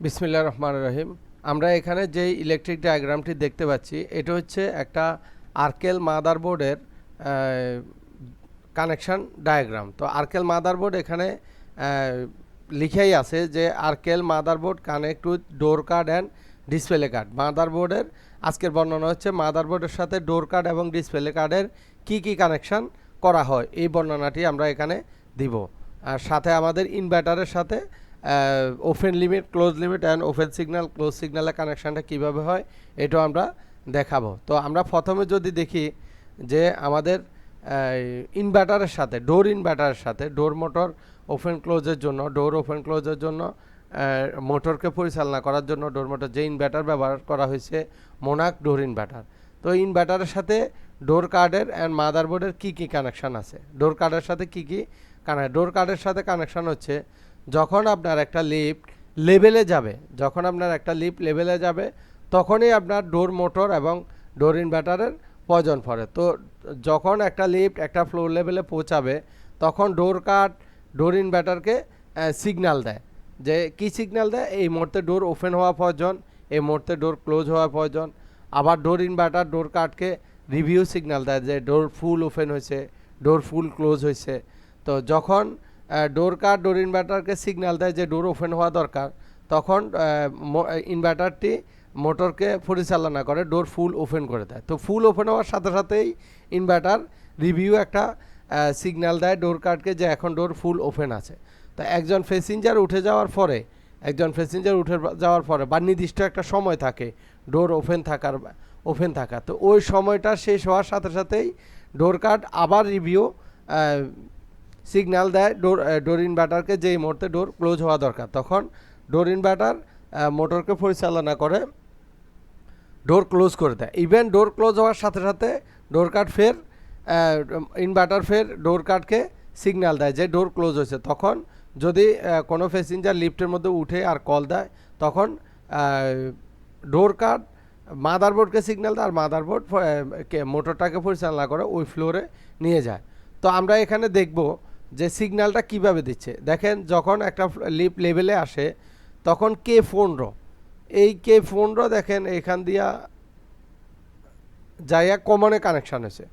বিসমিল্লাহির রহমানির রহিম। আমরা এখানে যে ইলেকট্রিক ডায়াগ্রামটি দেখতে পাচ্ছি এটা হচ্ছে একটা আর্কেল মাদারবোর্ডের কানেকশন ডায়াগ্রাম। তো আর্কেল মাদারবোর্ড এখানে লিখাই আছে যে আর্কেল motherboard connect with door card and display card. মাদারবোর্ডের আজকের বর্ণনা হচ্ছে মাদারবোর্ডের সাথে ডোর কার্ড এবং ডিসপ্লে কার্ডের কি কানেকশন করা হয়, এই বর্ণনাটি আমরা এখানে দিব। আর সাথে আমাদের ইনভার্টারের সাথে open limit, close limit and open signal, close সিগন্যালের কানেকশানটা কীভাবে হয় এটাও আমরা দেখাবো। তো আমরা প্রথমে যদি দেখি যে আমাদের ইনভার্টারের সাথে ইনভার্টারের সাথে ডোর মোটর ওপেন ক্লোজের জন্য, ডোর ওপেন ক্লোজের জন্য মোটরকে পরিচালনা করার জন্য ডোর মোটর যে ইনভার্টার ব্যবহার করা হয়েছে মোনাক ডোর ইনভার্টার। তো ইনভার্টারের সাথে ডোর কার্ডের অ্যান্ড মাদারবোর্ডের কী কানেকশান আছে, ডোর কার্ডের সাথে ডোর কার্ডের সাথে কানেকশান হচ্ছে যখন আপনার একটা লিফট লেভেলে যাবে তখনই আপনার ডোর মোটর এবং ডোর ইনভার্টারের প্রয়োজন পড়ে। তো যখন একটা লিফট একটা ফ্লোর লেভেলে পৌঁছাবে তখন ডোর কার্ড ডোর ইনভার্টারকে সিগন্যাল দেয়। যে কি সিগন্যাল দেয়? এই মুহূর্তে ডোর ওপেন হওয়া প্রয়োজন, এই মুহূর্তে ডোর ক্লোজ হওয়া প্রয়োজন। আবার ডোর ইনভার্টার ডোর কার্ডকে রিভিউ সিগন্যাল দেয় যে ডোর ফুল ওপেন হয়েছে, ডোর ফুল ক্লোজ হয়েছে। তো যখন ডোর কার্ড ডোর ইনভার্টারকে সিগন্যাল দেয় যে ডোর ওপেন হওয়া দরকার, তখন ইনভার্টারটি মোটরকে পরিচালনা করে ডোর ফুল ওপেন করে দেয়। তো ফুল ওপেন হওয়ার সাথে সাথেই ইনভার্টার রিভিউ একটা সিগন্যাল দেয় ডোর কার্ডকে যে এখন ডোর ফুল ওপেন আছে। তো একজন প্যাসেঞ্জার উঠে যাওয়ার পরে বা নির্দিষ্ট একটা সময় থাকে ডোর ওপেন থাকার, তো ওই সময়টা শেষ হওয়ার সাথে সাথেই ডোর কার্ড আবার রিভিউ সিগন্যাল দেয় ডোর ইনভার্টারকে যে এই মুহূর্তে ডোর ক্লোজ হওয়া দরকার। তখন ডোর ইনভার্টার মোটরকে পরিচালনা করে ডোর ক্লোজ করে দেয়। ইভেন ডোর ক্লোজ হওয়ার সাথে সাথে ইনভার্টার ডোর কার্ডকে সিগন্যাল দেয় যে ডোর ক্লোজ হয়েছে। তখন যদি কোনো প্যাসেঞ্জার লিফটের মধ্যে উঠে আর কল দেয়, তখন ডোর কার্ড মাদারবোর্ডকে সিগন্যাল দেয় আর মাদারবোর্ড মোটরটাকে পরিচালনা করে ওই ফ্লোরে নিয়ে যায়। তো আমরা এখানে দেখব যে সিগন্যালটা কিভাবে দিচ্ছে। দেখেন, যখন একটা লিফট লেভেলে আসে তখন K15 দেখেন এখান দিয়া যাইয়া কমনে কানেকশান হয়েছে।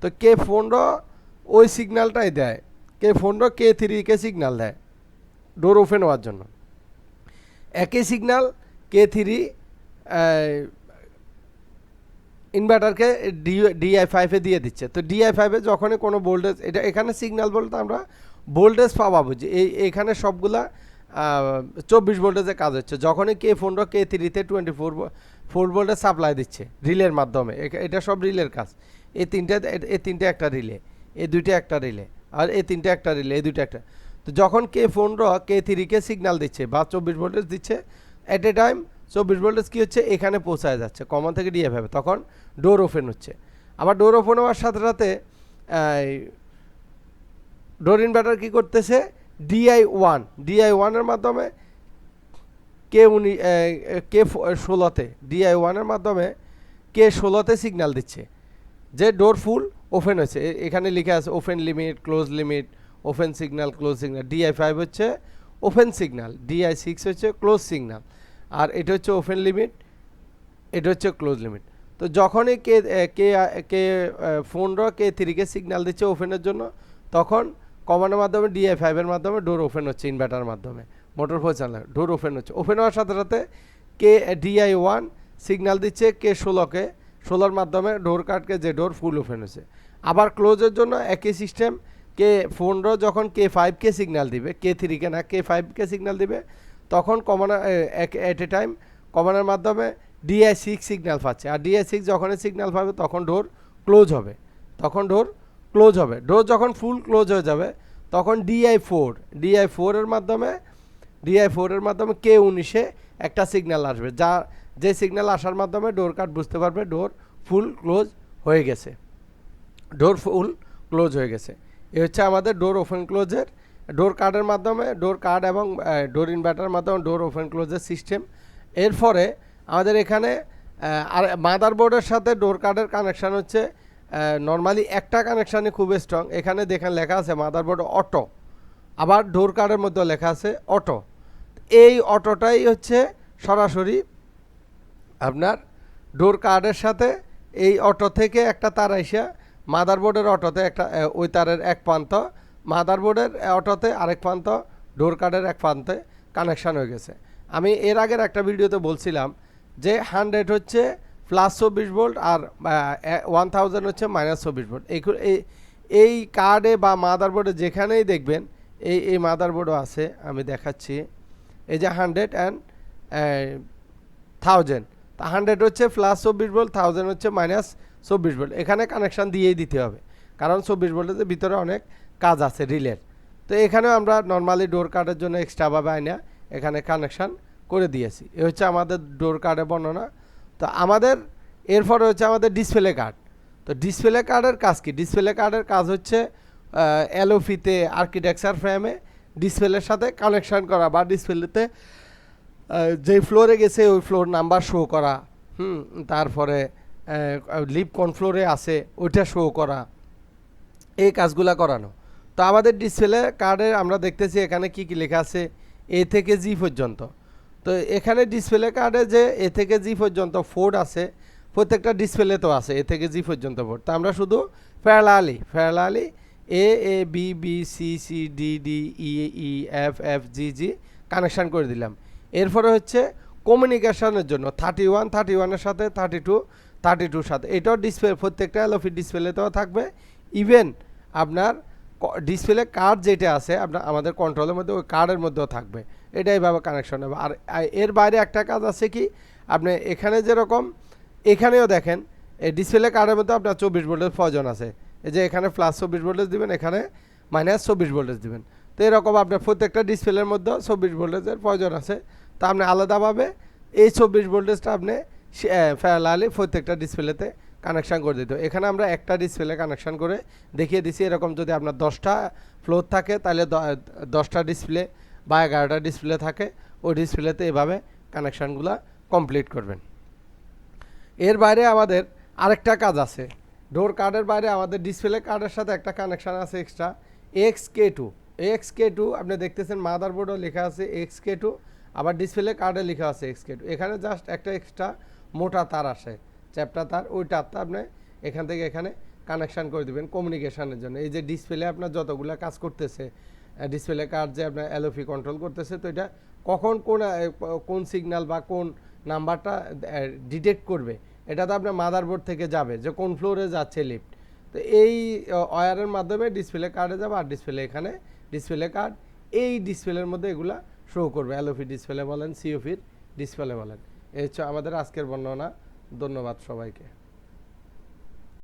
তো K15 ওই সিগন্যালটাই দেয়, K15 K3কে সিগন্যাল দেয় ডোর ওপেন হওয়ার জন্য। একই সিগন্যাল K3 ইনভার্টারকে DI5 দিয়ে দিচ্ছে। তো DI5 যখনই কোনো ভোল্টেজ, এখানে সিগন্যাল বলতে আমরা ভোল্টেজ পাওয়া বুঝি, এখানে সবগুলা 24 ভোল্টেজে কাজ হচ্ছে। যখনই K15 K3তে 24 ভোল্টেজ সাপ্লাই দিচ্ছে রিলের মাধ্যমে, এটা সব রিলের কাজ। এই তিনটে একটা রিলে, এই দুইটা একটা রিলে, আর এই তিনটে একটা রিলে, এই দুইটা একটা। তো যখন K15 K3কে সিগন্যাল দিচ্ছে বা 24 ভোল্টেজ দিচ্ছে, এট এ টাইম 24 ভোল্টেজ কী হচ্ছে এখানে পৌঁছায় যাচ্ছে কমন থেকে DI5, তখন ডোর ওপেন হচ্ছে। আবার ডোর ওপেন হওয়ার সাথে সাথে ডোর ইনভার্টার কী করতেছে, DI1 মাধ্যমে K16তে DI1 মাধ্যমে K16তে সিগন্যাল দিচ্ছে যে ডোর ফুল ওপেন হয়েছে। এখানে লিখে আছে open limit, close limit, open signal, close signal. DI5 হচ্ছে ওপেন সিগন্যাল, DI6 হচ্ছে ক্লোজ সিগন্যাল, আর এটা হচ্ছে ওপেন লিমিট, এটা হচ্ছে ক্লোজ লিমিট। তো যখনই K15 K3কে সিগন্যাল দিচ্ছে ওপেনের জন্য, তখন কমান্ডের মাধ্যমে DI5 মাধ্যমে ডোর ওপেন হচ্ছে, ইনভার্টার মাধ্যমে মোটর পরিচালনা ডোর ওপেন হচ্ছে। ওপেন হওয়ার সাথে সাথে DI1 সিগন্যাল দিচ্ছে K16 মাধ্যমে ডোর কার্ডকে যে ডোর ফুল ওপেন হয়েছে। আবার ক্লোজের জন্য একই সিস্টেম, K15 যখন K5কে সিগন্যাল দিবে, K3কে না K5কে সিগন্যাল দিবে, তখন এট এ টাইম কমান্ডের মাধ্যমে DI6 সিগন্যাল পাচ্ছে। আর DI6 যখনই সিগন্যাল পাবে তখন ডোর ক্লোজ হবে, ডোর যখন ফুল ক্লোজ হয়ে যাবে তখন DI4 এর মাধ্যমে K19 একটা সিগন্যাল আসবে, যে সিগন্যাল আসার মাধ্যমে ডোর কার্ড বুঝতে পারবে ডোর ফুল ক্লোজ হয়ে গেছে। এ হচ্ছে আমাদের ডোর ওপেন ক্লোজের, ডোর কার্ডের মাধ্যমে, ডোর কার্ড এবং ডোর ইনভার্টারের মাধ্যমে ডোর ওপেন ক্লোজের সিস্টেম। এরপরে আমাদের এখানে আর মাদারবোর্ডের সাথে ডোর কার্ডের কানেকশান হচ্ছে নর্মালি একটা কানেকশানই খুব স্ট্রং। এখানে দেখেন লেখা আছে মাদারবোর্ড অটো, আবার ডোর কার্ডের মধ্যে লেখা আছে অটো। এই অটোটাই হচ্ছে সরাসরি আপনার ডোর কার্ডের সাথে এই অটো থেকে একটা তার আইসা মাদারবোর্ডের অটোতে একটা ওই তারের এক প্রান্ত, মাদারবোর্ডের অটোতে আরেক প্রান্ত, ডোর কার্ডের এক প্রান্তে কানেকশান হয়ে গেছে। আমি এর আগের একটা ভিডিওতে বলছিলাম যে 100 হচ্ছে +24 ভোল্ট আর 1000 হচ্ছে -24 ভোল্ট। এই কার্ডে বা মাদারবোর্ডে যেখানেই দেখবেন এই মাদারবোর্ডও আছে, আমি দেখাচ্ছি। এই যে 100 অ্যান্ড 1000, তা 100 হচ্ছে +24 ভোল্ট, 1000 হচ্ছে -24 ভোল্ট। এখানে কানেকশান দিয়েই দিতে হবে, কারণ 24 ভোল্টের ভিতরে অনেক কাজ আছে রিলের। তো এখানেও আমরা নর্মালি ডোর কার্ডের জন্য এক্সট্রাভাবে আইনা এখানে কানেকশান করে দিয়েছি। এ হচ্ছে আমাদের ডোর কার্ডের বর্ণনা। তো আমাদের এরপরে হচ্ছে আমাদের ডিসপ্লে কার্ড। তো ডিসপ্লে কার্ডের কাজ কি? ডিসপ্লে কার্ডের কাজ হচ্ছে এলওপিতে আর্কিটেকচার ফ্রেমে ডিসপ্লের সাথে কানেকশান করা, বা ডিসপ্লেতে যে ফ্লোরে গেছে ওই ফ্লোর নাম্বার শো করা, তারপরে লিভ কোন ফ্লোরে আছে ওইটা শো করা, এই কাজগুলো করানো। তো আমাদের ডিসপ্লে কার্ডে আমরা দেখতেছি এখানে কি কি লেখা আছে, এ থেকে জি পর্যন্ত। তো এখানে ডিসপ্লে কার্ডে যে এ থেকে জি পর্যন্ত ফোর্ড আছে, প্রত্যেকটা ডিসপ্লে তো আছে এ থেকে জি পর্যন্ত ফোর্ড। তো আমরা শুধু parallelly A B B C C D D E E F F G G connection করে দিলাম। এরপরে হচ্ছে কমিউনিকেশনের জন্য 31-31-এর সাথে 32-32-এর সাথে, এটাও ডিসপ্লে প্রত্যেকটা এলওপি ডিসপ্লেতেও থাকবে। ইভেন আপনার ডিসপ্লে কার্ড যেটা আছে আপনার আমাদের কন্ট্রোলের মধ্যে ওই কার্ডের মধ্যেও থাকবে। এটা এইভাবে কানেকশন হবে। আর এর বাইরে একটা কাজ আছে কি, আপনি এখানে যেরকম এখানেও দেখেন এই ডিসপ্লে কার্ডের মধ্যে আপনার 24 ভোল্টের প্রয়োজন আছে। এই যে এখানে +24 ভোল্টেজ দিবেন, এখানে -24 ভোল্টেজ দিবেন। তো এরকম আপনার প্রত্যেকটা ডিসপ্লের মধ্যে 24 ভোল্টেজের প্রয়োজন আছে। তা আপনি আলাদাভাবে এই 24 ভোল্টেজটা আপনি প্যারালালি প্রত্যেকটা ডিসপ্লেতে কানেকশান করে দিতে। এখানে আমরা একটা ডিসপ্লে কানেকশান করে দেখিয়ে দিছি। এরকম যদি আপনার 10টা ফ্লোর থাকে তাহলে 10টা ডিসপ্লে বা 11টা ডিসপ্লে থাকে, ওই ডিসপ্লেতে এভাবে কানেকশানগুলো কমপ্লিট করবেন। এর বাইরে আমাদের আরেকটা কাজ আছে। ডোর কার্ডের বাইরে আমাদের ডিসপ্লে কার্ডের সাথে একটা কানেকশান আছে এক্সট্রা, XK2 আপনি দেখতেছেন মাদারবোর্ডও লেখা আছে XK2, আবার ডিসপ্লে কার্ডে লেখা আছে XK2। এখানে জাস্ট একটা এক্সট্রা মোটা তার আসে, চ্যাপ্টার তার, ওই তারটা আপনি এখান থেকে এখানে কানেকশান করে দেবেন কমিউনিকেশনের জন্য। এই যে ডিসপ্লে আপনার যতগুলো কাজ করতেছে, ডিসপ্লে কার্ড যে আপনার এলওপি কন্ট্রোল করতেছে, তো এটা কখন কোন সিগন্যাল বা কোন নাম্বারটা ডিটেক্ট করবে, এটা তো আপনার মাদারবোর্ড থেকে যাবে যে কোন ফ্লোরে যাচ্ছে লিফট। তো এই ওয়্যারের মাধ্যমে ডিসপ্লে কার্ডে যাবে, আর ডিসপ্লে এখানে ডিসপ্লে কার্ড এই ডিসপ্লের মধ্যে এগুলা শো করবে। এলওপি ডিসপ্লে বলেন, সিওপির ডিসপ্লে বলেন। এই হচ্ছে আমাদের আজকের বর্ণনা। ধন্যবাদ সবাইকে।